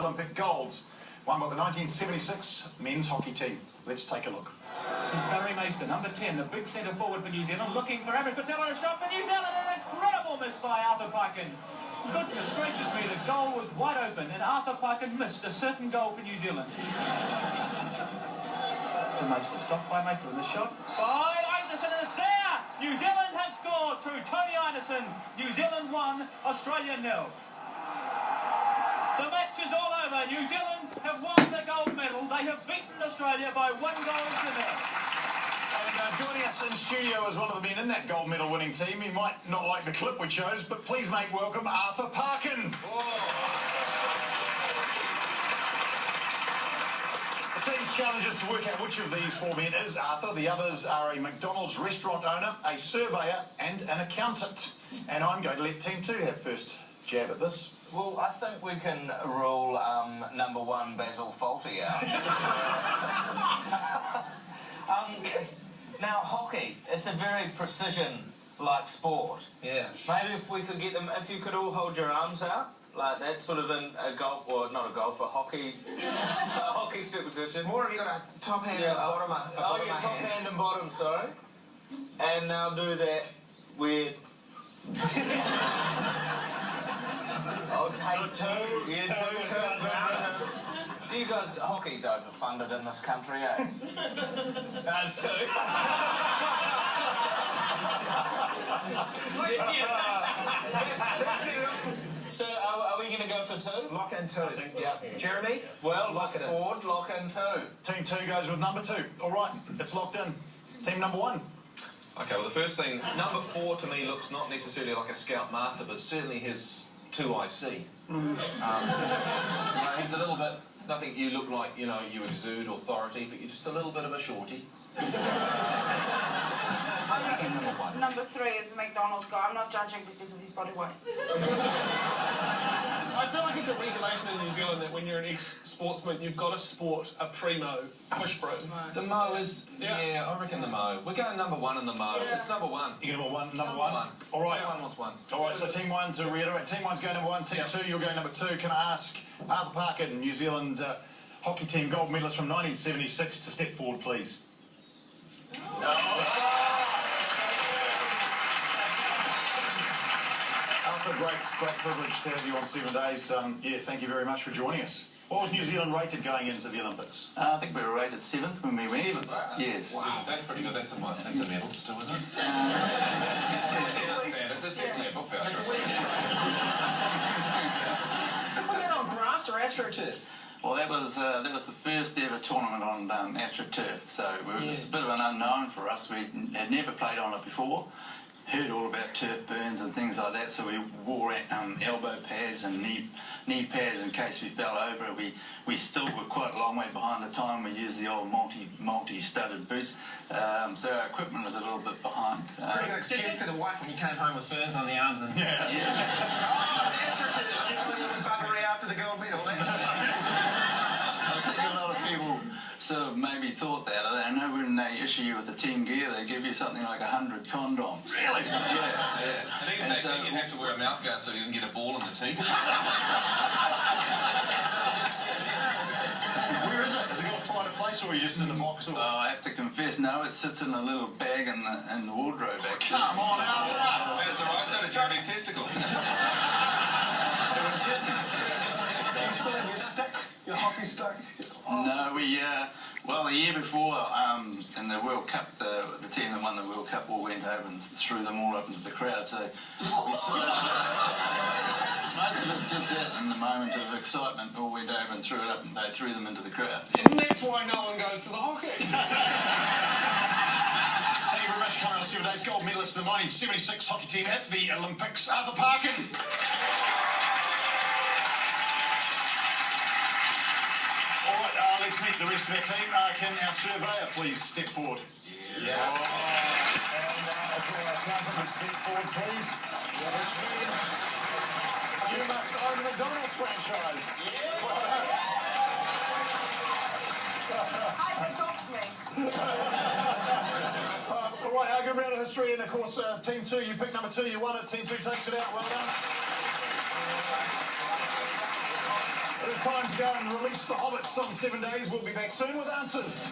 Olympic golds won by the 1976 men's hockey team. Let's take a look. This is Barry Mason, number 10, the big centre forward for New Zealand, looking for Aaron Patella, a shot for New Zealand, an incredible miss by Arthur Parkin. Goodness gracious me, the goal was wide open, and Arthur Parkin missed a certain goal for New Zealand. To Mason, stopped by Mason, the shot by Anderson, and it's there! New Zealand have scored through Tony Anderson. New Zealand 1, Australia 0. The match is all over. New Zealand have won the gold medal. They have beaten Australia by 1 goal to 0. And joining us in studio is one of the men in that gold medal winning team. He might not like the clip we chose, but please make welcome Arthur Parkin. The team's challenge is to work out which of these four men is Arthur. The others are a McDonald's restaurant owner, a surveyor and an accountant. And I'm going to let Team 2 have first jab at this. Well, I think we can rule number 1, Basil Fawlty out. Now, hockey, it's a very precision-like sport. Yeah. Maybe if we could get them, if you could all hold your arms out, like that, sort of in a golf, or not a golf, a hockey, hockey step position. More have you got a top hand and a bottom hand? Oh, yeah, top hand and bottom, sorry. And now do that with... Oh, take 2. Yeah, two. Do you guys, hockey's overfunded in this country, eh? That's 2. So, are we going to go for 2? Lock in 2. Yeah. Jeremy? Well, lock forward, lock in 2. Team 2 goes with number 2. All right, it's locked in. Team number 1. Okay, well, the first thing, number 4 to me looks not necessarily like a scout master, but certainly his 2IC. He's a little bit, nothing you look like, you know, you exude authority, but you're just a little bit of a shorty. Number 3 is the McDonald's guy. I'm not judging because of his body weight. I feel like it's a regulation in New Zealand that when you're an ex-sportsman, you've got to sport a primo push broom. The Mo is, yeah, I reckon the Mo. We're going number 1 in the Mo. Yeah. It's number 1. You're going to want number 1? All right. Everyone wants 1. All right, so Team 1, to reiterate, Team 1's going number 1, Team 2, you're going number 2. Can I ask Arthur Parkin, New Zealand hockey team gold medalist from 1976, to step forward, please? Arthur, great privilege to have you on 7 Days. Yeah, thank you very much for joining us. What was New Zealand rated going into the Olympics? I think we were rated 7th when we went. 7th? Yes. Wow, that's pretty good. That's a medal still, isn't it? It's definitely a book voucher. Was that on grass or AstroTurf? Well, that was the first ever tournament on AstroTurf, so it was a bit of an unknown for us. We had never played on it before, heard all about turf burns and things like that, so we wore elbow pads and knee pads in case we fell over. We still were quite a long way behind the time. We used the old multi-studded boots, so our equipment was a little bit behind. Pretty good excuse to the wife when you came home with burns on the arms and... Yeah. Oh, AstroTurf definitely wasn't buggery after the gold medal, that's for sure. I think a lot of people sort of maybe thought that. I know when they issue you with the team gear, they give you something like 100 condoms. Really? Yeah. And even back then, you'd have to wear a mouth guard so you didn't get a ball in the teeth. Where is it? Has it got quite a place, or are you just in the box? Or... I have to confess, no, it sits in a little bag in the wardrobe, actually. Come on, Arthur! That's all right, so does Jeremy's testicle. You still have your stick, your hockey stick? No, well, the year before, in the World Cup, the team that won the World Cup all went over and threw them all up into the crowd, so we sort of, most of us did that in the moment of excitement, all went over and threw it up and they threw them into the crowd. Yeah. And that's why no one goes to the hockey. Thank you very much for coming on 7 Days. Gold medalist of the 1976 hockey team at the Olympics, Arthur Parkin. All right, let's meet the rest of our team. Can our surveyor please step forward? Yeah. And our accountant, step forward, please. Which means you must own the McDonald's franchise. Hi, they got me. All right, our good round of history, and of course, Team 2, you picked number 2, you won it. Team 2 takes it out. Well done. time to go and release the hobbits on 7 days. We'll be back soon with answers.